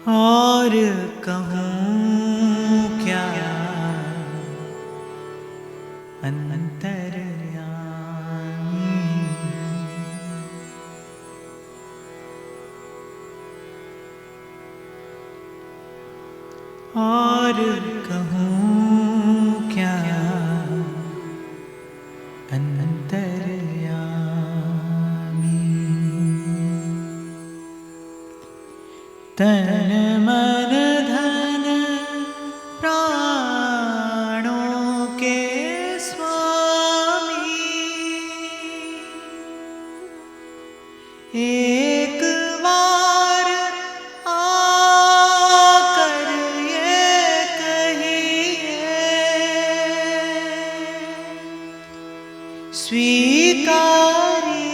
और कहूँ क्या अंतर्यामी। और कहूँ क्या अंतर्यामी। तन मन धन प्राणों के स्वामी, एक बार आकर ये कहिए, स्वीकारी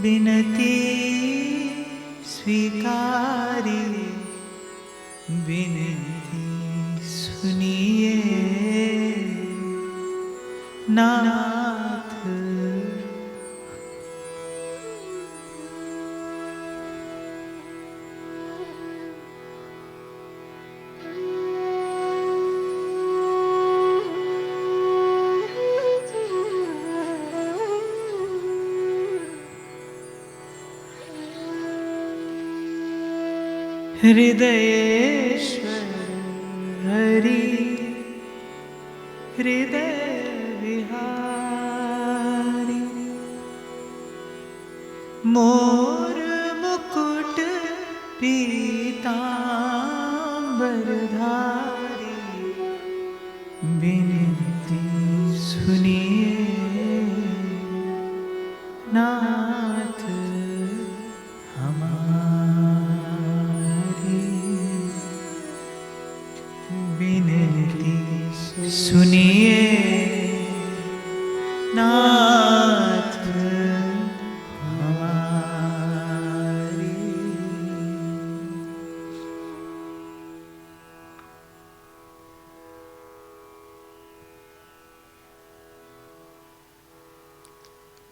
बिनती स्वीकारी बिनती सुनिए नाथ। हृदयेश्वर हरि हृदय विहारी, मोर मुकुट पीतांबरधारी, बिनती सुनिए नाथ हमारी, बिनती सुनिए नाथ हमारी।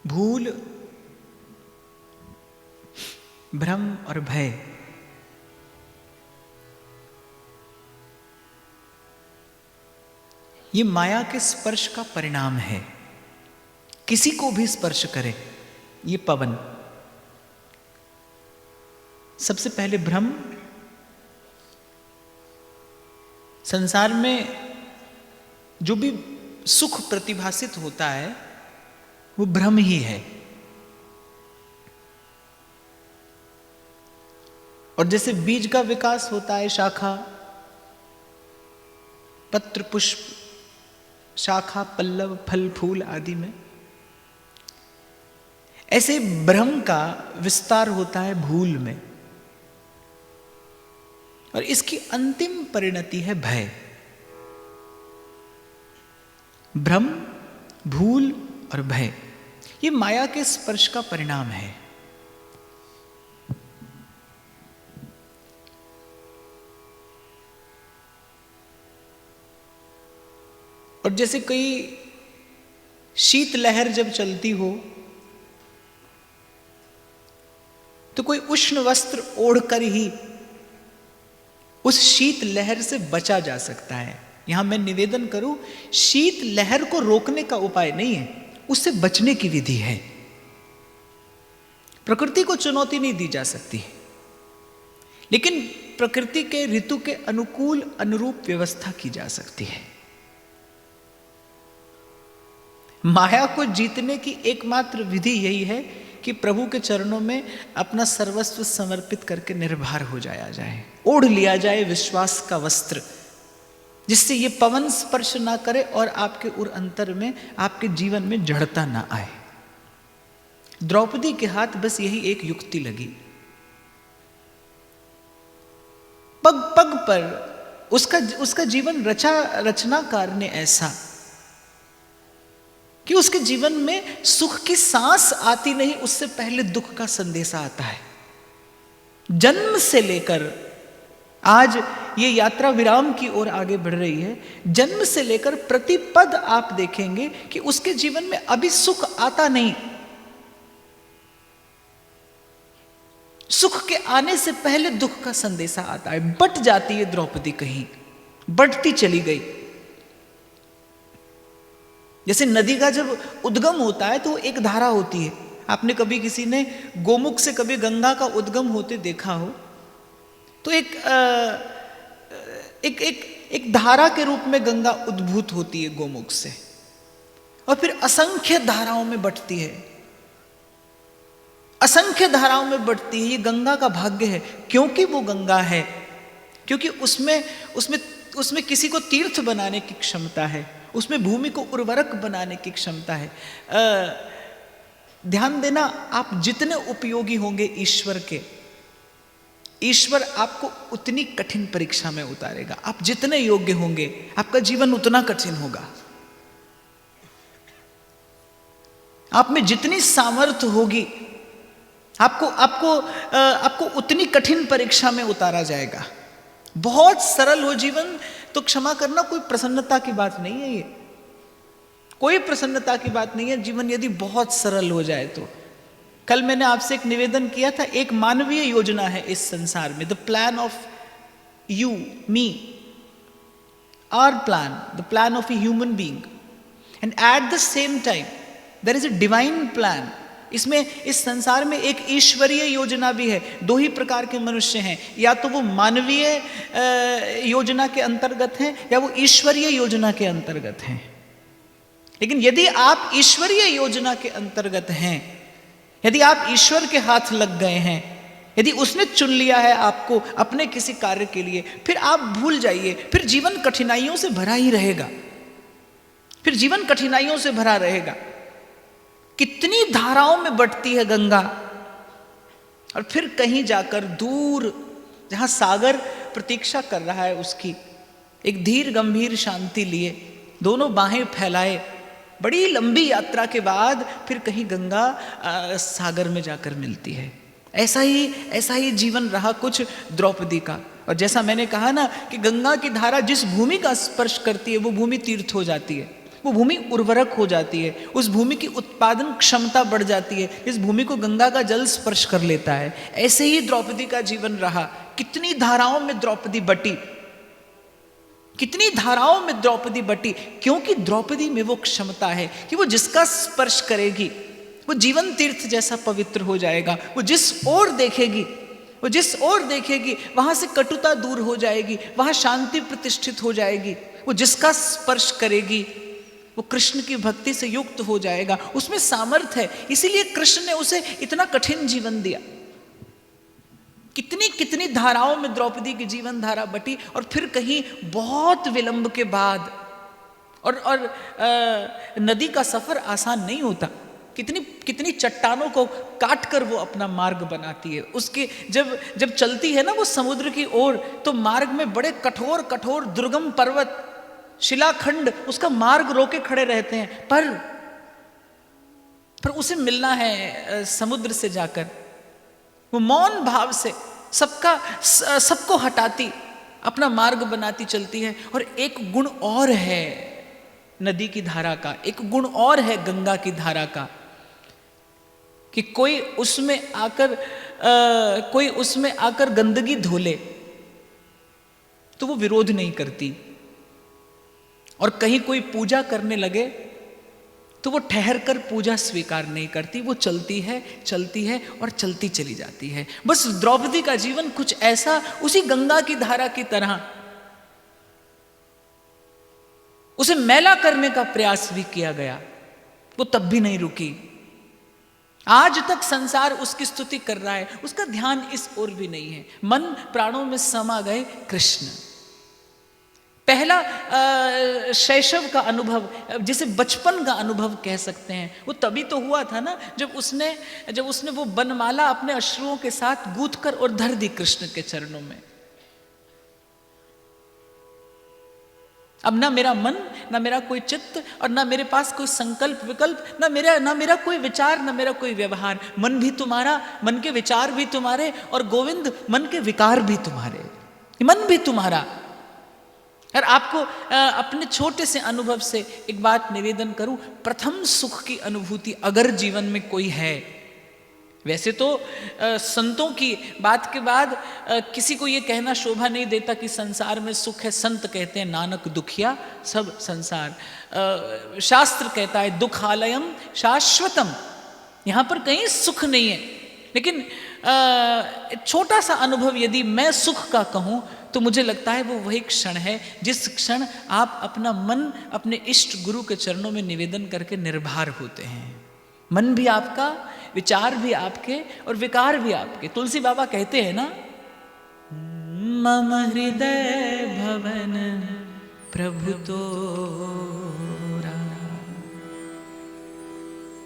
भूल, भ्रम और भय ये माया के स्पर्श का परिणाम है। किसी को भी स्पर्श करे ये पवन। सबसे पहले भ्रम, संसार में जो भी सुख प्रतिभासित होता है वो भ्रम ही है। और जैसे बीज का विकास होता है, शाखा पत्र पुष्प, शाखा पल्लव फल फूल आदि में, ऐसे भ्रम का विस्तार होता है भूल में। और इसकी अंतिम परिणति है भय। भ्रम, भूल और भय ये माया के स्पर्श का परिणाम है। और जैसे कोई शीत लहर जब चलती हो तो कोई उष्ण वस्त्र ओढ़कर ही उस शीत लहर से बचा जा सकता है। यहां मैं निवेदन करूं, शीत लहर को रोकने का उपाय नहीं है, उससे बचने की विधि है। प्रकृति को चुनौती नहीं दी जा सकती, लेकिन प्रकृति के ऋतु के अनुकूल अनुरूप व्यवस्था की जा सकती है। माया को जीतने की एकमात्र विधि यही है कि प्रभु के चरणों में अपना सर्वस्व समर्पित करके निर्भर हो जाया जाए, ओढ़ लिया जाए विश्वास का वस्त्र, जिससे ये पवन स्पर्श ना करे और आपके उर अंतर में, आपके जीवन में जड़ता ना आए। द्रौपदी के हाथ बस यही एक युक्ति लगी। पग पग पर उसका जीवन रचनाकार ने ऐसा कि उसके जीवन में सुख की सांस आती नहीं, उससे पहले दुख का संदेशा आता है। जन्म से लेकर आज ये यात्रा विराम की ओर आगे बढ़ रही है। जन्म से लेकर प्रतिपद आप देखेंगे कि उसके जीवन में अभी सुख आता नहीं। सुख के आने से पहले दुख का संदेशा आता है। बट जाती है द्रौपदी, कहीं बढ़ती चली गई। जैसे नदी का जब उद्गम होता है तो एक धारा होती है। आपने कभी किसी ने गोमुख से कभी गंगा का उद्गम होते देखा हो तो एक धारा के रूप में गंगा उद्भूत होती है गोमुख से, और फिर असंख्य धाराओं में बटती है, असंख्य धाराओं में बढ़ती है। ये गंगा का भाग्य है, क्योंकि वो गंगा है, क्योंकि उसमें किसी को तीर्थ बनाने की क्षमता है, उसमें भूमि को उर्वरक बनाने की क्षमता है। ध्यान देना, आप जितने उपयोगी होंगे ईश्वर के, ईश्वर आपको उतनी कठिन परीक्षा में उतारेगा। आप जितने योग्य होंगे आपका जीवन उतना कठिन होगा। आप में जितनी सामर्थ्य होगी आपको उतनी कठिन परीक्षा में उतारा जाएगा। बहुत सरल हो जीवन तो क्षमा करना कोई प्रसन्नता की बात नहीं है, ये कोई प्रसन्नता की बात नहीं है। जीवन यदि बहुत सरल हो जाए तो, कल मैंने आपसे एक निवेदन किया था, एक मानवीय योजना है इस संसार में, the plan of you me, our plan, the plan of a human being, and at the same time there is a divine plan. इसमें इस संसार में एक ईश्वरीय योजना भी है। दो ही प्रकार के मनुष्य हैं, या तो वो मानवीय योजना के अंतर्गत हैं या वो ईश्वरीय योजना के अंतर्गत हैं। लेकिन यदि आप ईश्वरीय योजना के अंतर्गत हैं, यदि आप ईश्वर के हाथ लग गए हैं, यदि उसने चुन लिया है आपको अपने किसी कार्य के लिए, फिर आप भूल जाइए, फिर जीवन कठिनाइयों से भरा ही रहेगा, फिर जीवन कठिनाइयों से भरा रहेगा। कितनी धाराओं में बटती है गंगा, और फिर कहीं जाकर दूर जहां सागर प्रतीक्षा कर रहा है उसकी, एक धीर गंभीर शांति लिए, दोनों बाहें फैलाए, बड़ी लंबी यात्रा के बाद फिर कहीं गंगा सागर में जाकर मिलती है। ऐसा ही जीवन रहा कुछ द्रौपदी का। और जैसा मैंने कहा ना कि गंगा की धारा जिस भूमि का स्पर्श करती है वो भूमि तीर्थ हो जाती है, वो भूमि उर्वरक हो जाती है, उस भूमि की उत्पादन क्षमता बढ़ जाती है, इस भूमि को गंगा का जल स्पर्श कर लेता है। ऐसे ही द्रौपदी का जीवन रहा। कितनी धाराओं में द्रौपदी बटी, कितनी धाराओं में द्रौपदी बटी, क्योंकि द्रौपदी में वो क्षमता है कि वो जिसका स्पर्श करेगी वो जीवन तीर्थ जैसा पवित्र हो जाएगा। वो जिस ओर देखेगी वहां से कटुता दूर हो जाएगी, वहां शांति प्रतिष्ठित हो जाएगी। वो जिसका स्पर्श करेगी वो कृष्ण की भक्ति से युक्त हो जाएगा, उसमें सामर्थ्य है। इसीलिए कृष्ण ने उसे इतना कठिन जीवन दिया। कितनी धाराओं में द्रौपदी की जीवन धारा बटी, और फिर कहीं बहुत विलंब के बाद, और नदी का सफर आसान नहीं होता। कितनी चट्टानों को काट कर वो अपना मार्ग बनाती है। उसके जब चलती है ना वो समुद्र की ओर, तो मार्ग में बड़े कठोर दुर्गम पर्वत, शिलाखंड उसका मार्ग रोके खड़े रहते हैं, पर उसे मिलना है समुद्र से जाकर। वो मौन भाव से सबको हटाती अपना मार्ग बनाती चलती है। और एक गुण और है नदी की धारा का, एक गुण और है गंगा की धारा का, कि कोई उसमें आकर गंदगी धो ले तो वो विरोध नहीं करती, और कहीं कोई पूजा करने लगे तो वो ठहर कर पूजा स्वीकार नहीं करती। वो चलती है और चलती चली जाती है। बस द्रौपदी का जीवन कुछ ऐसा, उसी गंगा की धारा की तरह। उसे मैला करने का प्रयास भी किया गया, वो तब भी नहीं रुकी। आज तक संसार उसकी स्तुति कर रहा है, उसका ध्यान इस ओर भी नहीं है। मन प्राणों में समा गए कृष्ण। पहला शैशव का अनुभव, जिसे बचपन का अनुभव कह सकते हैं, वो तभी तो हुआ था ना जब उसने वो बनमाला अपने अश्रुओं के साथ गूंथ कर और धर दी कृष्ण के चरणों में। अब ना मेरा मन, ना मेरा कोई चित्त, और ना मेरे पास कोई संकल्प विकल्प, ना मेरा कोई विचार, ना मेरा कोई व्यवहार। मन भी तुम्हारा, मन के विचार भी तुम्हारे, और गोविंद मन के विकार भी तुम्हारे, मन भी तुम्हारा। और आपको अपने छोटे से अनुभव से एक बात निवेदन करूं, प्रथम सुख की अनुभूति अगर जीवन में कोई है वैसे तो संतों की बात के बाद किसी को ये कहना शोभा नहीं देता कि संसार में सुख है। संत कहते हैं नानक दुखिया सब संसार। शास्त्र कहता है दुखालयम शाश्वतम, यहाँ पर कहीं सुख नहीं है। लेकिन छोटा सा अनुभव यदि मैं सुख का कहूँ तो मुझे लगता है वो वही क्षण है जिस क्षण आप अपना मन अपने इष्ट गुरु के चरणों में निवेदन करके निर्भर होते हैं। मन भी आपका, विचार भी आपके और विकार भी आपके। तुलसी बाबा कहते हैं ना, मम हृदय भवन प्रभु तोरा।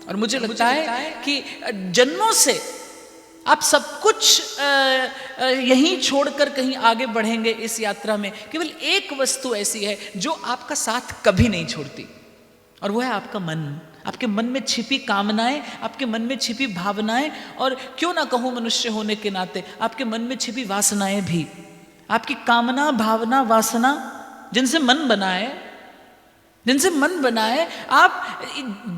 और मुझे लगता है कि जन्मों से आप सब कुछ यहीं छोड़कर कहीं आगे बढ़ेंगे इस यात्रा में। केवल एक वस्तु ऐसी है जो आपका साथ कभी नहीं छोड़ती, और वो है आपका मन। आपके मन में छिपी कामनाएं, आपके मन में छिपी भावनाएं, और क्यों ना कहूँ मनुष्य होने के नाते आपके मन में छिपी वासनाएं भी। आपकी कामना, भावना, वासना जिनसे मन बना है, जिनसे मन बना है, आप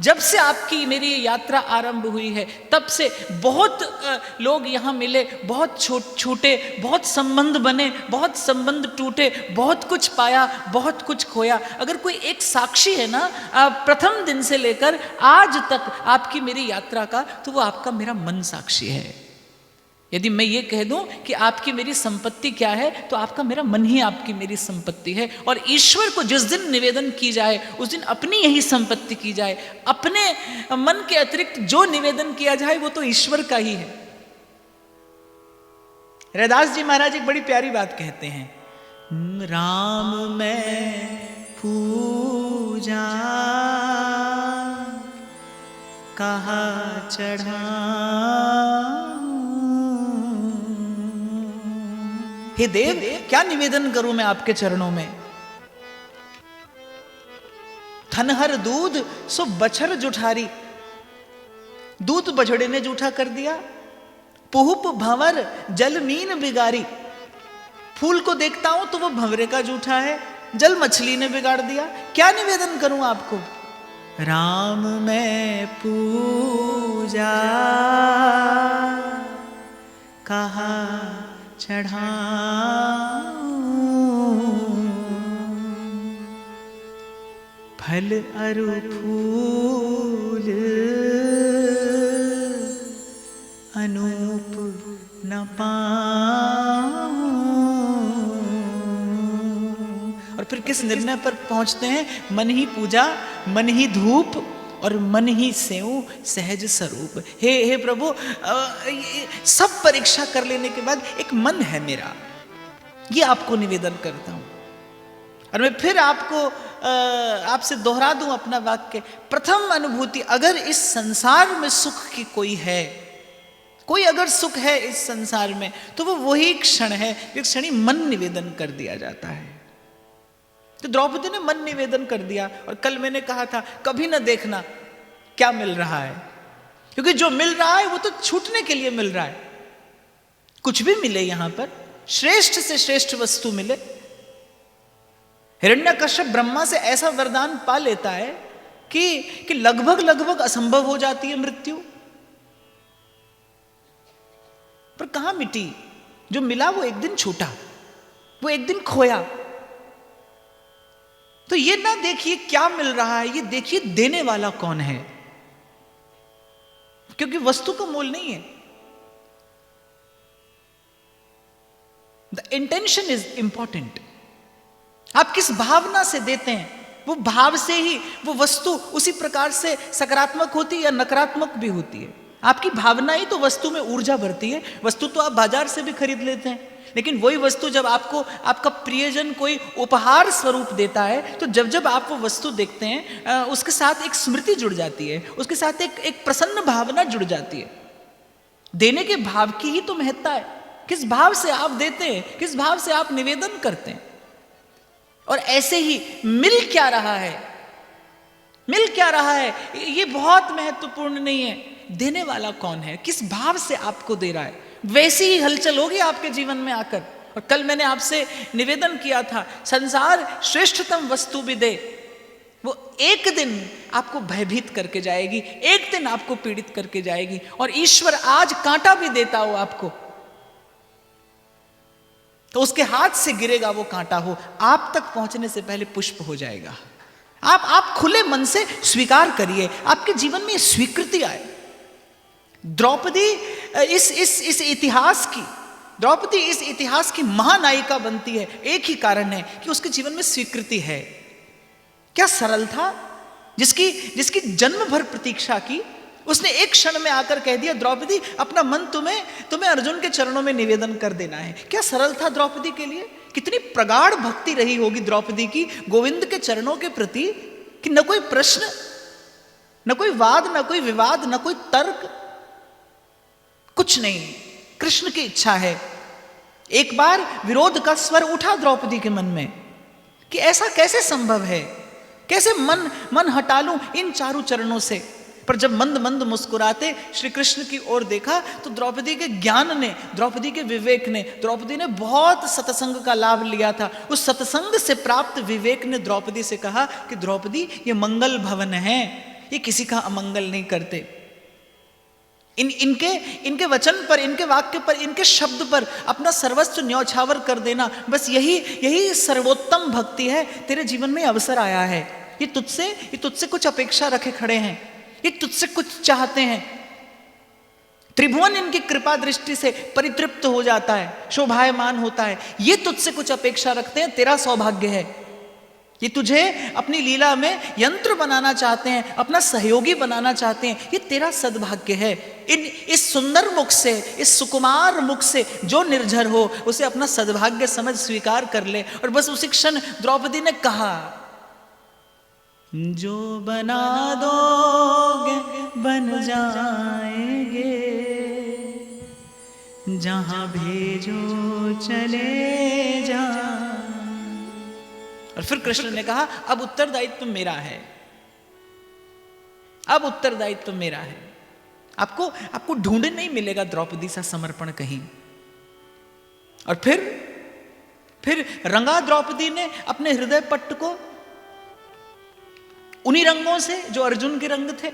जब से आपकी मेरी यात्रा आरंभ हुई है तब से बहुत लोग यहाँ मिले, बहुत छूटे, बहुत संबंध बने, बहुत संबंध टूटे, बहुत कुछ पाया, बहुत कुछ खोया। अगर कोई एक साक्षी है ना प्रथम दिन से लेकर आज तक आपकी मेरी यात्रा का, तो वो आपका मेरा मन साक्षी है। यदि मैं ये कह दूं कि आपकी मेरी संपत्ति क्या है, तो आपका मेरा मन ही आपकी मेरी संपत्ति है। और ईश्वर को जिस दिन निवेदन की जाए उस दिन अपनी यही संपत्ति की जाए। अपने मन के अतिरिक्त जो निवेदन किया जाए वो तो ईश्वर का ही है। रैदास जी महाराज एक बड़ी प्यारी बात कहते हैं, राम मैं पूजा कहा चढ़ा, हे देव क्या निवेदन करूं मैं आपके चरणों में। थनहर दूध सो बछर जुठारी, दूध बछड़े ने जूठा कर दिया। पुहुप भंवर जल मीन बिगारी, फूल को देखता हूं तो वो भंवरे का जूठा है, जल मछली ने बिगाड़ दिया। क्या निवेदन करूं आपको। राम मैं पूजा कहा चढ़ाऊं, फल अरु फूल अनूप न पाऊं। और फिर किस निर्णय पर पहुंचते हैं, मन ही पूजा, मन ही धूप और मन ही सेऊ सहज स्वरूप। हे प्रभु, सब परीक्षा कर लेने के बाद एक मन है मेरा, ये आपको निवेदन करता हूं। और मैं फिर आपको आपसे दोहरा दूं अपना वाक्य। प्रथम अनुभूति अगर इस संसार में सुख की कोई है, कोई अगर सुख है इस संसार में, तो वो वही क्षण है जिस क्षण ही मन निवेदन कर दिया जाता है। तो द्रौपदी ने मन निवेदन कर दिया। और कल मैंने कहा था कभी ना देखना क्या मिल रहा है, क्योंकि जो मिल रहा है वो तो छूटने के लिए मिल रहा है। कुछ भी मिले यहां पर, श्रेष्ठ से श्रेष्ठ वस्तु मिले। हिरण्यकश्यप ब्रह्मा से ऐसा वरदान पा लेता है कि लगभग असंभव हो जाती है मृत्यु, पर कहां मिटी। जो मिला वो एक दिन छूटा, वो एक दिन खोया। तो ये ना देखिए क्या मिल रहा है, ये देखिए देने वाला कौन है, क्योंकि वस्तु का मोल नहीं है। The intention is important. आप किस भावना से देते हैं, वो भाव से ही वो वस्तु उसी प्रकार से सकारात्मक होती है या नकारात्मक भी होती है। आपकी भावना ही तो वस्तु में ऊर्जा भरती है। वस्तु तो आप बाजार से भी खरीद लेते हैं, लेकिन वही वस्तु जब आपको आपका प्रियजन कोई उपहार स्वरूप देता है, तो जब आप वो वस्तु देखते हैं उसके साथ एक स्मृति जुड़ जाती है, उसके साथ एक प्रसन्न भावना जुड़ जाती है। देने के भाव की ही तो महत्ता है। किस भाव से आप देते हैं, किस भाव से आप निवेदन करते हैं। और ऐसे ही मिल क्या रहा है, मिल क्या रहा है, ये बहुत महत्वपूर्ण नहीं है। देने वाला कौन है, किस भाव से आपको दे रहा है, वैसी ही हलचल होगी आपके जीवन में आकर। और कल मैंने आपसे निवेदन किया था, संसार श्रेष्ठतम वस्तु भी दे, वो एक दिन आपको भयभीत करके जाएगी, एक दिन आपको पीड़ित करके जाएगी। और ईश्वर आज कांटा भी देता हो आपको, तो उसके हाथ से गिरेगा वो कांटा हो, आप तक पहुंचने से पहले पुष्प हो जाएगा। आप खुले मन से स्वीकार करिए, आपके जीवन में स्वीकृति आए। द्रौपदी इस इतिहास की महानायिका बनती है, एक ही कारण है कि उसके जीवन में स्वीकृति है। क्या सरल था, जिसकी जन्म भर प्रतीक्षा की, उसने एक क्षण में आकर कह दिया द्रौपदी अपना मन तुम्हें अर्जुन के चरणों में निवेदन कर देना है। क्या सरल था द्रौपदी के लिए, कितनी प्रगाढ़ भक्ति रही होगी द्रौपदी की गोविंद के चरणों के प्रति, कि न कोई प्रश्न, न कोई वाद, न कोई विवाद, न कोई तर्क, कुछ नहीं, कृष्ण की इच्छा है। एक बार विरोध का स्वर उठा द्रौपदी के मन में कि ऐसा कैसे संभव है, कैसे मन हटा लूं इन चारों चरणों से। पर जब मंद मंद मुस्कुराते श्री कृष्ण की ओर देखा तो द्रौपदी के ज्ञान ने, द्रौपदी के विवेक ने, द्रौपदी ने बहुत सत्संग का लाभ लिया था। उस सत्संग से प्राप्त विवेक ने द्रौपदी से कहा कि द्रौपदी ये मंगल भवन है, ये किसी का अमंगल नहीं करते। इनके वचन पर, इनके वाक्य पर, इनके शब्द पर अपना सर्वस्व न्यौछावर कर देना, बस यही सर्वोत्तम भक्ति है। तेरे जीवन में अवसर आया है, ये तुझसे कुछ अपेक्षा रखे खड़े हैं, ये तुझसे कुछ चाहते हैं। त्रिभुवन इनकी कृपा दृष्टि से परितृप्त हो जाता है, शोभायमान होता है। ये तुझसे कुछ अपेक्षा रखते हैं, तेरा सौभाग्य है। ये तुझे अपनी लीला में यंत्र बनाना चाहते हैं, अपना सहयोगी बनाना चाहते हैं, ये तेरा सद्भाग्य है। इस सुंदर मुख से, इस सुकुमार मुख से जो निर्झर हो उसे अपना सद्भाग्य समझ स्वीकार कर ले। और बस उसी क्षण द्रौपदी ने कहा, जो बना दोगे बन जाएंगे, जहां भेजो चले जा। और फिर कृष्ण ने कहा अब उत्तरदायित्व मेरा है, अब उत्तरदायित्व मेरा है। आपको ढूंढे नहीं मिलेगा द्रौपदी सा समर्पण कहीं। और फिर रंगा द्रौपदी ने अपने हृदय पट्ट को उन्हीं रंगों से जो अर्जुन के रंग थे।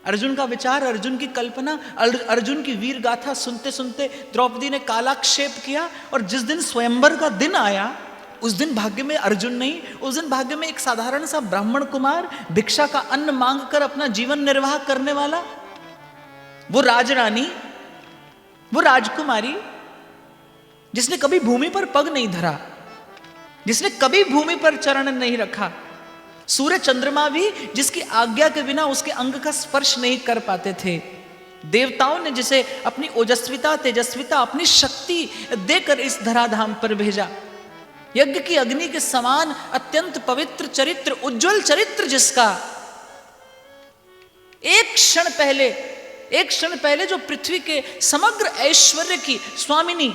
अर्जुन का विचार, अर्जुन की कल्पना, अर्जुन की वीर गाथा सुनते सुनते द्रौपदी ने कालाक्षेप किया। और जिस दिन स्वयंवर का दिन आया, उस दिन भाग्य में अर्जुन नहीं, उस दिन भाग्य में एक साधारण सा ब्राह्मण कुमार, भिक्षा का अन्न मांगकर अपना जीवन निर्वाह करने वाला, वो राजरानी, वो राजकुमारी जिसने कभी भूमि पर पग नहीं धरा, जिसने कभी भूमि पर चरण नहीं रखा। सूर्य चंद्रमा भी जिसकी आज्ञा के बिना उसके अंग का स्पर्श नहीं कर पाते थे। देवताओं ने जिसे अपनी ओजस्विता, तेजस्विता, अपनी शक्ति देकर इस धराधाम पर भेजा। यज्ञ की अग्नि के समान अत्यंत पवित्र चरित्र, उज्जवल चरित्र जिसका, एक क्षण पहले जो पृथ्वी के समग्र ऐश्वर्य की स्वामिनी,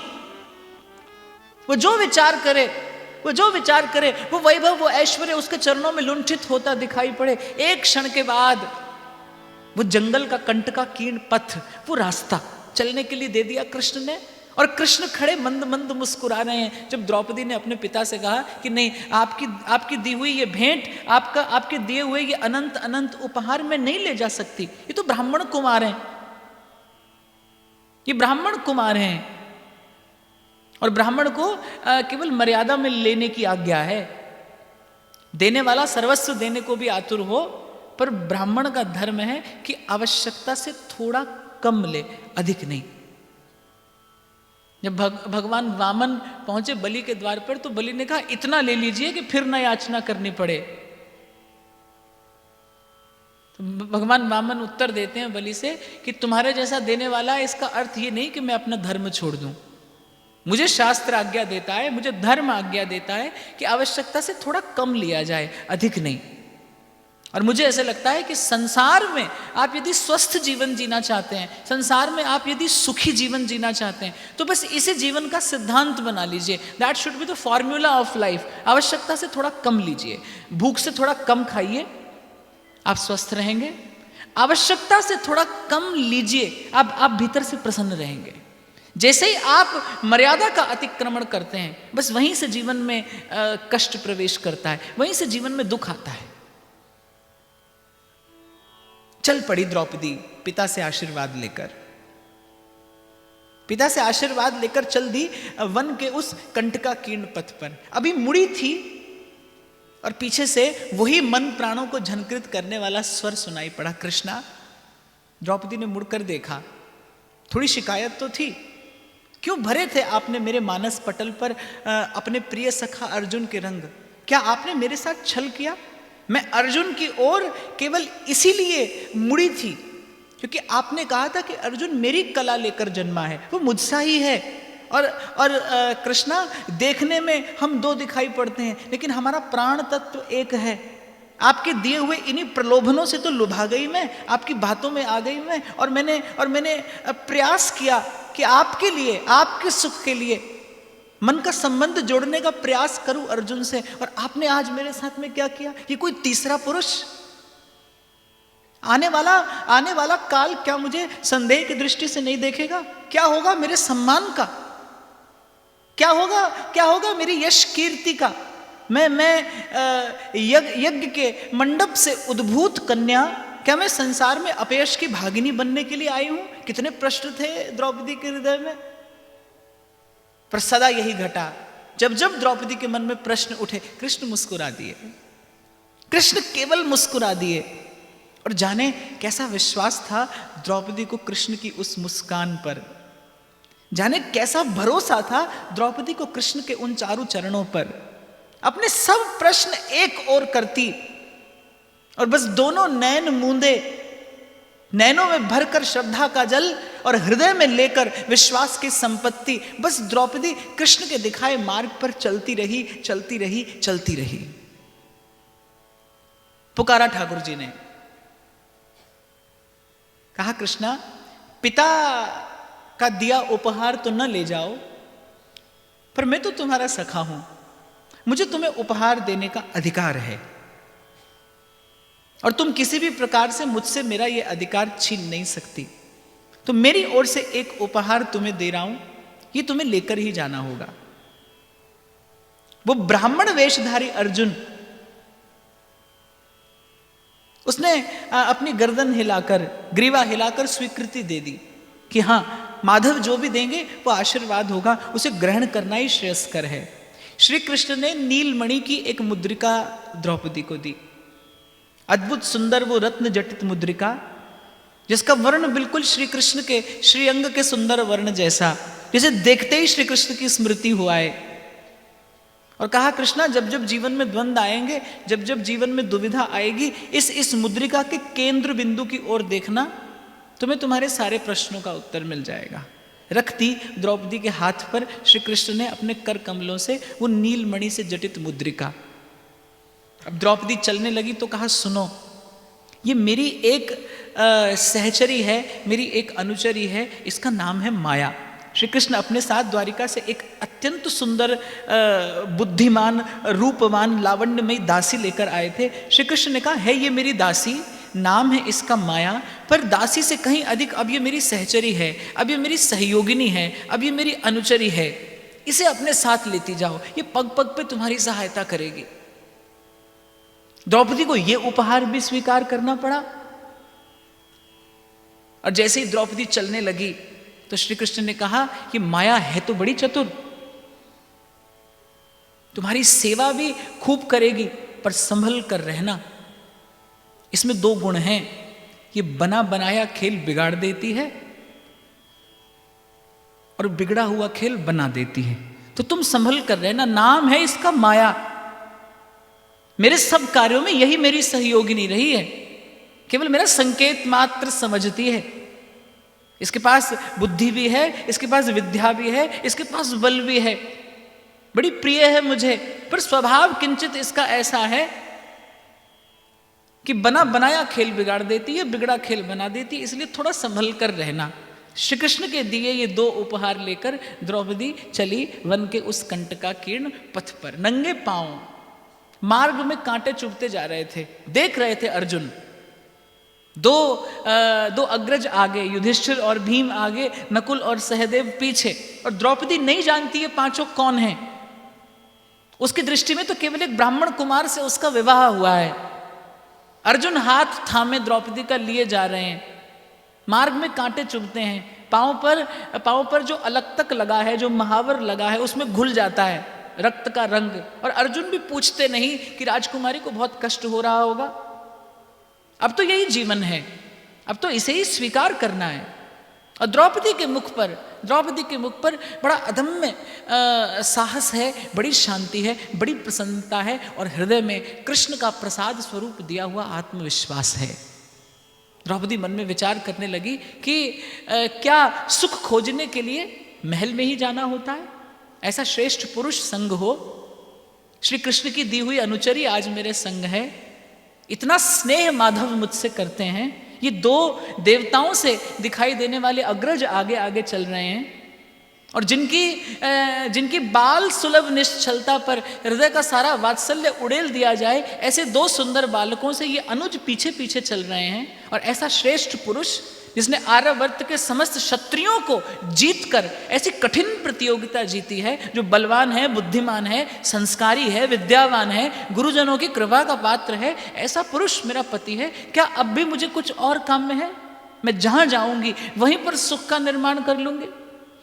वो जो विचार करे, वो वैभव, वो ऐश्वर्य उसके चरणों में लुंठित होता दिखाई पड़े, एक क्षण के बाद वो जंगल का कंटका कीर्ण पथ, वो रास्ता चलने के लिए दे दिया कृष्ण ने। और कृष्ण खड़े मंद मंद मुस्कुरा रहे हैं। जब द्रौपदी ने अपने पिता से कहा कि नहीं, आपकी दी हुई ये भेंट, आपके दिए हुए ये अनंत अनंत उपहार मैं नहीं ले जा सकती, ये तो ब्राह्मण कुमार हैं, ये ब्राह्मण कुमार हैं, और ब्राह्मण को केवल मर्यादा में लेने की आज्ञा है। देने वाला सर्वस्व देने को भी आतुर हो, पर ब्राह्मण का धर्म है कि आवश्यकता से थोड़ा कम ले, अधिक नहीं। जब भगवान वामन पहुंचे बलि के द्वार पर, तो बलि ने कहा इतना ले लीजिए कि फिर न याचना करनी पड़े। तो भगवान वामन उत्तर देते हैं बलि से कि तुम्हारे जैसा देने वाला है, इसका अर्थ ये नहीं कि मैं अपना धर्म छोड़ दूं। मुझे शास्त्र आज्ञा देता है, मुझे धर्म आज्ञा देता है कि आवश्यकता से थोड़ा कम लिया जाए, अधिक नहीं। और मुझे ऐसा लगता है कि संसार में आप यदि स्वस्थ जीवन जीना चाहते हैं, संसार में आप यदि सुखी जीवन जीना चाहते हैं, तो बस इसे जीवन का सिद्धांत बना लीजिए। That should be the formula of life. आवश्यकता से थोड़ा कम लीजिए, भूख से थोड़ा कम खाइए, आप स्वस्थ रहेंगे। आवश्यकता से थोड़ा कम लीजिए, आप भीतर से प्रसन्न रहेंगे। जैसे ही आप मर्यादा का अतिक्रमण करते हैं, बस वहीं से जीवन में कष्ट प्रवेश करता है, वहीं से जीवन में दुख आता है। चल पड़ी द्रौपदी पिता से आशीर्वाद लेकर। पिता से आशीर्वाद लेकर चल दी वन के उस कंटकाकीर्ण पथ पर। अभी मुड़ी थी और पीछे से वही मन प्राणों को झंकृत करने वाला स्वर सुनाई पड़ा, कृष्णा। द्रौपदी ने मुड़कर देखा, थोड़ी शिकायत तो थी। क्यों भरे थे आपने मेरे मानस पटल पर अपने प्रिय सखा अर्जुन के रंग? क्या आपने मेरे साथ छल किया? मैं अर्जुन की ओर केवल इसीलिए मुड़ी थी क्योंकि आपने कहा था कि अर्जुन मेरी कला लेकर जन्मा है, वो मुझसा ही है। और कृष्णा, देखने में हम दो दिखाई पड़ते हैं लेकिन हमारा प्राण तत्व एक है। आपके दिए हुए इन्हीं प्रलोभनों से तो लुभा गई मैं, आपकी बातों में आ गई मैं, और मैंने प्रयास किया कि आपके लिए, आपके सुख के लिए मन का संबंध जोड़ने का प्रयास करूं अर्जुन से। और आपने आज मेरे साथ में क्या किया? ये कोई तीसरा पुरुष? आने वाला काल क्या मुझे संदेह की दृष्टि से नहीं देखेगा? क्या होगा मेरे सम्मान का? क्या होगा मेरी यश कीर्ति का? मैं यज्ञ के मंडप से उद्भूत कन्या, क्या मैं संसार में अपयश की भागिनी बनने के लिए आई हूं? कितने प्रश्न थे द्रौपदी के हृदय में। पर सदा यही घटा, जब जब द्रौपदी के मन में प्रश्न उठे, कृष्ण मुस्कुरा दिए। कृष्ण केवल मुस्कुरा दिए। और जाने कैसा विश्वास था द्रौपदी को कृष्ण की उस मुस्कान पर, जाने कैसा भरोसा था द्रौपदी को कृष्ण के उन चारों चरणों पर। अपने सब प्रश्न एक ओर करती और बस दोनों नैन मूंदे, नैनों में भरकर श्रद्धा का जल और हृदय में लेकर विश्वास की संपत्ति, बस द्रौपदी कृष्ण के दिखाए मार्ग पर चलती रही। पुकारा ठाकुर जी ने, कहा कृष्णा, पिता का दिया उपहार तो न ले जाओ, पर मैं तो तुम्हारा सखा हूं, मुझे तुम्हें उपहार देने का अधिकार है और तुम किसी भी प्रकार से मुझसे मेरा यह अधिकार छीन नहीं सकती। तो मेरी ओर से एक उपहार तुम्हें दे रहा हूं, ये तुम्हें लेकर ही जाना होगा। वो ब्राह्मण वेशधारी अर्जुन, उसने अपनी गर्दन हिलाकर, ग्रीवा हिलाकर स्वीकृति दे दी कि हां, माधव जो भी देंगे वो आशीर्वाद होगा, उसे ग्रहण करना ही श्रेयस्कर है। श्री कृष्ण ने नीलमणि की एक मुद्रिका द्रौपदी को दी, अद्भुत सुंदर वो रत्न जटित मुद्रिका, जिसका वर्ण बिल्कुल श्री कृष्ण के श्रीअंग के सुंदर वर्ण जैसा, जिसे देखते ही श्री कृष्ण की स्मृति हो आए। और कहा, कृष्णा, जब जब जीवन में द्वंद्व आएंगे, जब जब जीवन में दुविधा आएगी, इस मुद्रिका के केंद्र बिंदु की ओर देखना, तुम्हें तुम्हारे सारे प्रश्नों का उत्तर मिल जाएगा। रखती द्रौपदी के हाथ पर श्री कृष्ण ने अपने कर कमलों से वो नीलमणि से जटित मुद्रिका। अब द्रौपदी चलने लगी तो कहा, सुनो, ये मेरी एक सहचरी है, मेरी एक अनुचरी है, इसका नाम है माया। श्री कृष्ण अपने साथ द्वारिका से एक अत्यंत सुंदर बुद्धिमान रूपवान लावण्यमयी दासी लेकर आए थे। श्री कृष्ण ने कहा, है ये मेरी दासी, नाम है इसका माया, पर दासी से कहीं अधिक अब ये मेरी सहचरी है, अब ये मेरी सहयोगिनी है, अब ये मेरी अनुचरी है, इसे अपने साथ लेती जाओ, ये पग पग पे तुम्हारी सहायता करेगी। द्रौपदी को ये उपहार भी स्वीकार करना पड़ा। और जैसे ही द्रौपदी चलने लगी तो श्री कृष्ण ने कहा कि माया है तो बड़ी चतुर, तुम्हारी सेवा भी खूब करेगी, पर संभल कर रहना, इसमें दो गुण हैं, ये बना बनाया खेल बिगाड़ देती है और बिगड़ा हुआ खेल बना देती है, तो तुम संभल कर रहना। नाम है इसका माया, मेरे सब कार्यों में यही मेरी सहयोगिनी रही है, केवल मेरा संकेत मात्र समझती है। इसके पास बुद्धि भी है, इसके पास विद्या भी है, इसके पास बल भी है, बड़ी प्रिय है मुझे, पर स्वभाव किंचित इसका ऐसा है कि बना बनाया खेल बिगाड़ देती है, बिगड़ा खेल बना देती है, इसलिए थोड़ा संभल कर रहना। श्री कृष्ण के दिए ये दो उपहार लेकर द्रौपदी चली वन के उस कंटकाकीर्ण पथ पर। नंगे पांव मार्ग में कांटे चुभते जा रहे थे, देख रहे थे अर्जुन। दो अग्रज आगे, युधिष्ठिर और भीम आगे, नकुल और सहदेव पीछे, और द्रौपदी नहीं जानती ये पांचों कौन हैं। उसकी दृष्टि में तो केवल एक ब्राह्मण कुमार से उसका विवाह हुआ है, अर्जुन हाथ थामे द्रौपदी का लिए जा रहे हैं, मार्ग में कांटे चुभते हैं, पांव पर जो अलग तक लगा है, जो महावर लगा है, उसमें घुल जाता है रक्त का रंग। और अर्जुन भी पूछते नहीं कि राजकुमारी को बहुत कष्ट हो रहा होगा। अब तो यही जीवन है, अब तो इसे ही स्वीकार करना है। और द्रौपदी के मुख पर बड़ा अदम्य साहस है, बड़ी शांति है, बड़ी प्रसन्नता है, और हृदय में कृष्ण का प्रसाद स्वरूप दिया हुआ आत्मविश्वास है। द्रौपदी मन में विचार करने लगी कि क्या सुख खोजने के लिए महल में ही जाना होता है? ऐसा श्रेष्ठ पुरुष संग हो, श्री कृष्ण की दी हुई अनुचरी आज मेरे संग है, इतना स्नेह माधव मुझसे करते हैं, ये दो देवताओं से दिखाई देने वाले अग्रज आगे आगे चल रहे हैं, और जिनकी बाल सुलभ निश्चलता पर हृदय का सारा वात्सल्य उड़ेल दिया जाए, ऐसे दो सुंदर बालकों से ये अनुज पीछे पीछे चल रहे हैं। और ऐसा श्रेष्ठ पुरुष जिसने आर्यावर्त के समस्त क्षत्रियों को जीतकर ऐसी कठिन प्रतियोगिता जीती है, जो बलवान है, बुद्धिमान है, संस्कारी है, विद्यावान है, गुरुजनों की कृपा का पात्र है, ऐसा पुरुष मेरा पति है। क्या अब भी मुझे कुछ और काम में है? मैं जहां जाऊंगी वहीं पर सुख का निर्माण कर लूंगी।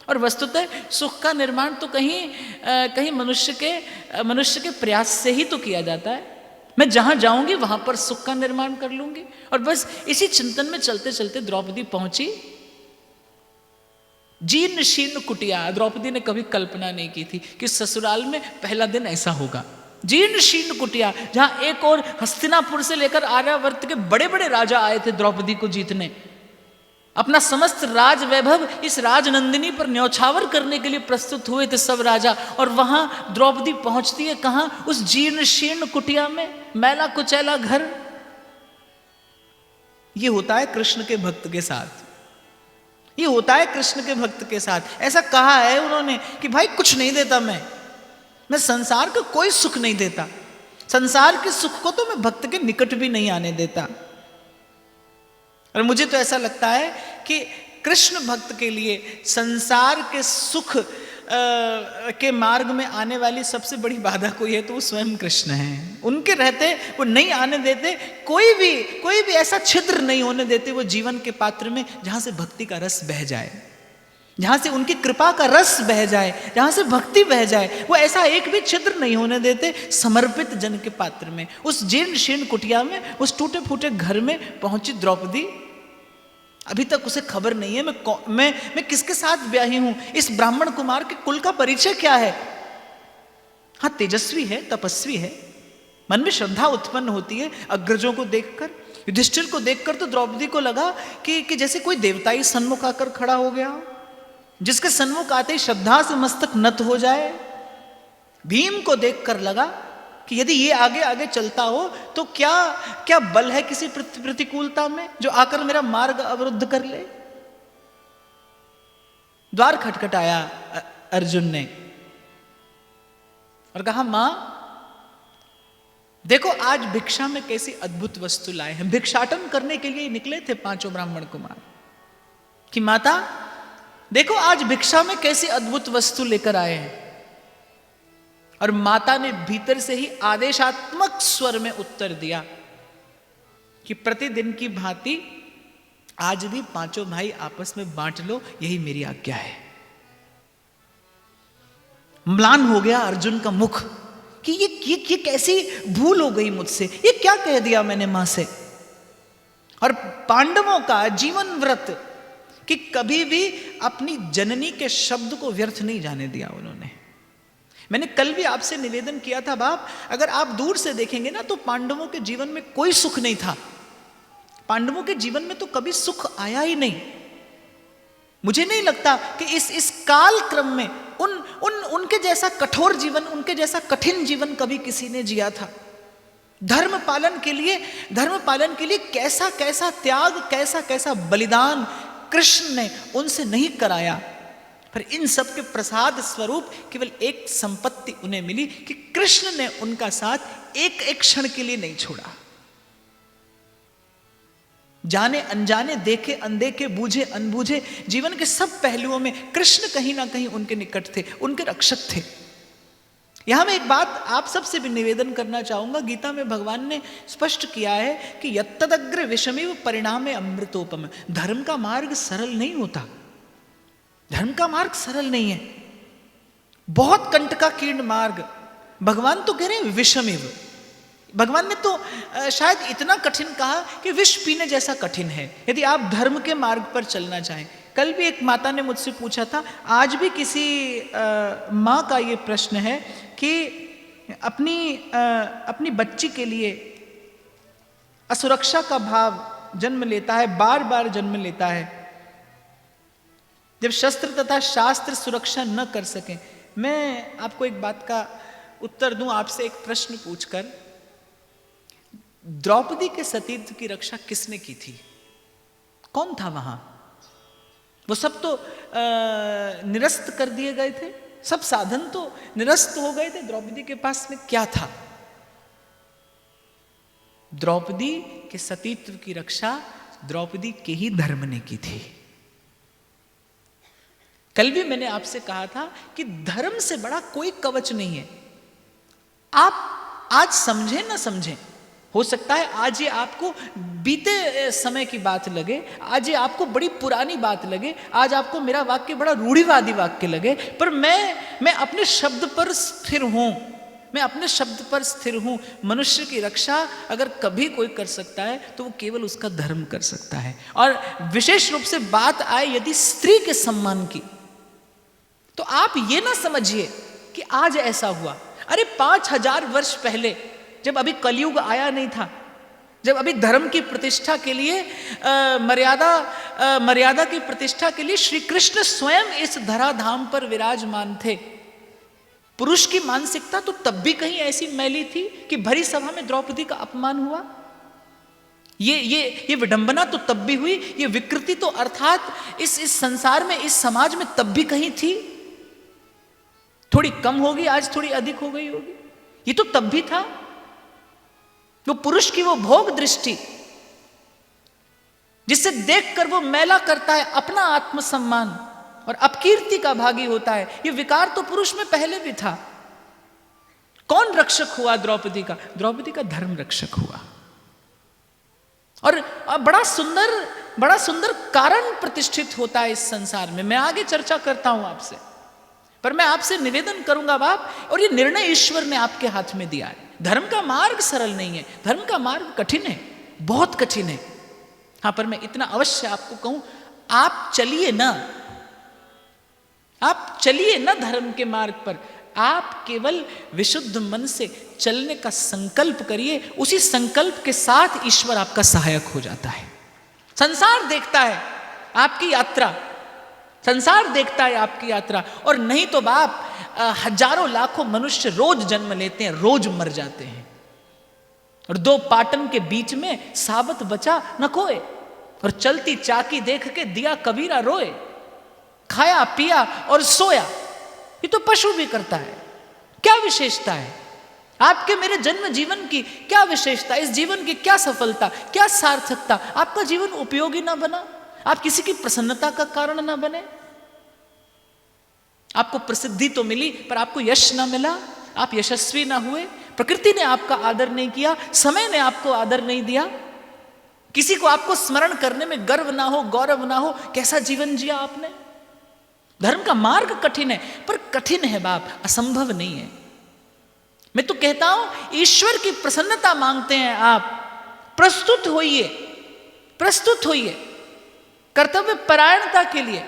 और वस्तुतः सुख का निर्माण तो कहीं मनुष्य के प्रयास से ही तो किया जाता है। मैं जहां जाऊंगी वहां पर सुख का निर्माण कर लूंगी। और बस इसी चिंतन में चलते चलते द्रौपदी पहुंची जीर्ण शीर्ण कुटिया। द्रौपदी ने कभी कल्पना नहीं की थी कि ससुराल में पहला दिन ऐसा होगा। जीर्ण शीर्ण कुटिया, जहां एक और हस्तिनापुर से लेकर आर्यावर्त के बड़े बड़े राजा आए थे द्रौपदी को जीतने, अपना समस्त राज वैभव इस राजनंदिनी पर न्यौछावर करने के लिए प्रस्तुत हुए थे सब राजा। और वहां द्रौपदी पहुंचती है कहां? उस जीर्ण शीर्ण कुटिया में, मैला कुचैला घर। ये होता है कृष्ण के भक्त के साथ, ये होता है कृष्ण के भक्त के साथ। ऐसा कहा है उन्होंने कि भाई कुछ नहीं देता मैं संसार का कोई सुख नहीं देता, संसार के सुख को तो मैं भक्त के निकट भी नहीं आने देता। और मुझे तो ऐसा लगता है कि कृष्ण भक्त के लिए संसार के सुख के मार्ग में आने वाली सबसे बड़ी बाधा कोई है तो वो स्वयं कृष्ण है। उनके रहते वो नहीं आने देते, कोई भी ऐसा छिद्र नहीं होने देते वो जीवन के पात्र में जहां से भक्ति का रस बह जाए, जहां से उनकी कृपा का रस बह जाए, जहां से भक्ति बह जाए, वो ऐसा एक भी छिद्र नहीं होने देते समर्पित जन के पात्र में। उस जीर्ण शीर्ण कुटिया में, उस टूटे फूटे घर में पहुंची द्रौपदी। अभी तक उसे खबर नहीं है मैं किसके साथ ब्याही हूं, इस ब्राह्मण कुमार के कुल का परिचय क्या है। हाँ, तेजस्वी है, तपस्वी है, मन में श्रद्धा उत्पन्न होती है अग्रजों को देखकर। युधिष्ठिर को देखकर तो द्रौपदी को लगा कि जैसे कोई देवता ही सन्मुख आकर खड़ा हो गया, जिसके सन्मुख आते ही श्रद्धा से मस्तक नत हो जाए। भीम को देखकर लगा कि यदि ये आगे आगे चलता हो तो क्या बल है किसी प्रतिकूलता में जो आकर मेरा मार्ग अवरुद्ध कर ले। द्वार खटखटाया अर्जुन ने और कहा, मां देखो आज भिक्षा में कैसी अद्भुत वस्तु लाए हैं। भिक्षाटन करने के लिए निकले थे पांचों ब्राह्मण कुमार कि माता देखो आज भिक्षा में कैसी अद्भुत वस्तु लेकर आए हैं। और माता ने भीतर से ही आदेशात्मक स्वर में उत्तर दिया कि प्रतिदिन की भांति आज भी पांचों भाई आपस में बांट लो, यही मेरी आज्ञा है। म्लान हो गया अर्जुन का मुख कि ये कैसी भूल हो गई मुझसे, ये क्या कह दिया मैंने मां से। और पांडवों का जीवन व्रत कि कभी भी अपनी जननी के शब्द को व्यर्थ नहीं जाने दिया उन्होंने। मैंने कल भी आपसे निवेदन किया था, बाप अगर आप दूर से देखेंगे ना तो पांडवों के जीवन में कोई सुख नहीं था। पांडवों के जीवन में तो कभी सुख आया ही नहीं। मुझे नहीं लगता कि इस काल क्रम में उनके जैसा कठोर जीवन, उनके जैसा कठिन जीवन कभी किसी ने जिया था। धर्म पालन के लिए कैसा कैसा त्याग, कैसा कैसा बलिदान कृष्ण ने उनसे नहीं कराया। पर इन सब के प्रसाद स्वरूप केवल एक संपत्ति उन्हें मिली कि कृष्ण ने उनका साथ एक एक क्षण के लिए नहीं छोड़ा। जाने अनजाने, देखे अनदेखे, बूझे अनबूझे, जीवन के सब पहलुओं में कृष्ण कहीं ना कहीं उनके निकट थे, उनके रक्षक थे। यहां मैं एक बात आप सबसे भी निवेदन करना चाहूंगा। गीता में भगवान ने स्पष्ट किया है कि यत्तदग्र विषमेव परिणामे अमृतोपम। धर्म का मार्ग सरल नहीं होता, धर्म का मार्ग सरल नहीं है, बहुत कंटकाकीर्ण मार्ग। भगवान तो कह रहे हैं विषमेव। भगवान ने तो शायद इतना कठिन कहा कि विष पीने जैसा कठिन है यदि आप धर्म के मार्ग पर चलना चाहें। कल भी एक माता ने मुझसे पूछा था, आज भी किसी माँ का ये प्रश्न है कि अपनी बच्ची के लिए असुरक्षा का भाव जन्म लेता है, बार बार जन्म लेता है, जब शस्त्र तथा शास्त्र सुरक्षा न कर सकें। मैं आपको एक बात का उत्तर दूं आपसे एक प्रश्न पूछकर। द्रौपदी के सतीत्व की रक्षा किसने की थी? कौन था वहां? वो सब तो निरस्त कर दिए गए थे, सब साधन तो निरस्त हो गए थे। द्रौपदी के पास में क्या था? द्रौपदी के सतीत्व की रक्षा द्रौपदी के ही धर्म ने की थी। कल भी मैंने आपसे कहा था कि धर्म से बड़ा कोई कवच नहीं है। आप आज समझें ना समझें, हो सकता है आज ये आपको बीते समय की बात लगे, आज ये आपको बड़ी पुरानी बात लगे, आज आपको मेरा वाक्य बड़ा रूढ़िवादी वाक्य लगे, पर मैं अपने शब्द पर स्थिर हूं, मैं अपने शब्द पर स्थिर हूं। मनुष्य की रक्षा अगर कभी कोई कर सकता है तो वो केवल उसका धर्म कर सकता है। और विशेष रूप से बात आए यदि स्त्री के सम्मान की, तो आप ये ना समझिए कि आज ऐसा हुआ। अरे 5000 वर्ष पहले, जब अभी कलयुग आया नहीं था, जब अभी धर्म की प्रतिष्ठा के लिए मर्यादा की प्रतिष्ठा के लिए श्री कृष्ण स्वयं इस धराधाम पर विराजमान थे। पुरुष की मानसिकता तो तब भी कहीं ऐसी मैली थी कि भरी सभा में द्रौपदी का अपमान हुआ। ये विडंबना तो तब भी हुई, ये विकृति तो अर्थात इस संसार में, इस समाज में तब भी कहीं थी। थोड़ी कम होगी, आज थोड़ी अधिक हो गई होगी, ये तो तब भी था। वो पुरुष की वो भोग दृष्टि जिसे देखकर वो मैला करता है अपना आत्मसम्मान और अपकीर्ति का भागी होता है, ये विकार तो पुरुष में पहले भी था। कौन रक्षक हुआ द्रौपदी का? द्रौपदी का धर्म रक्षक हुआ। और बड़ा सुंदर कारण प्रतिष्ठित होता है इस संसार में। मैं आगे चर्चा करता हूं आपसे, पर मैं आपसे निवेदन करूंगा बाप, और ये निर्णय ईश्वर ने आपके हाथ में दिया है। धर्म का मार्ग सरल नहीं है, धर्म का मार्ग कठिन है, बहुत कठिन है। हां, पर मैं इतना अवश्य आपको कहूं, आप चलिए ना धर्म के मार्ग पर। आप केवल विशुद्ध मन से चलने का संकल्प करिए, उसी संकल्प के साथ ईश्वर आपका सहायक हो जाता है। संसार देखता है आपकी यात्रा, संसार देखता है आपकी यात्रा, और नहीं तो बाप हजारों लाखों मनुष्य रोज जन्म लेते हैं, रोज मर जाते हैं, और दो पाटन के बीच में साबत बचा न कोय, और चलती चाकी देख के दिया कबीरा रोए, खाया पिया और सोया। ये तो पशु भी करता है। क्या विशेषता है आपके मेरे जन्म जीवन की? क्या विशेषता? इस जीवन की क्या सफलता, क्या सार्थकता? आपका जीवन उपयोगी ना बना, आप किसी की प्रसन्नता का कारण ना बने, आपको प्रसिद्धि तो मिली पर आपको यश ना मिला, आप यशस्वी ना हुए, प्रकृति ने आपका आदर नहीं किया, समय ने आपको आदर नहीं दिया, किसी को आपको स्मरण करने में गर्व ना हो, गौरव ना हो, कैसा जीवन जिया आपने? धर्म का मार्ग कठिन है, पर कठिन है बाप, असंभव नहीं है। मैं तो कहता हूं ईश्वर की प्रसन्नता मांगते हैं आप, प्रस्तुत होइए कर्तव्य परायणता के लिए,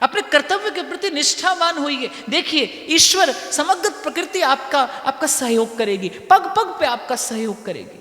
अपने कर्तव्य के प्रति निष्ठावान होइए। देखिए ईश्वर समग्र प्रकृति आपका सहयोग करेगी, पग पग पे आपका सहयोग करेगी।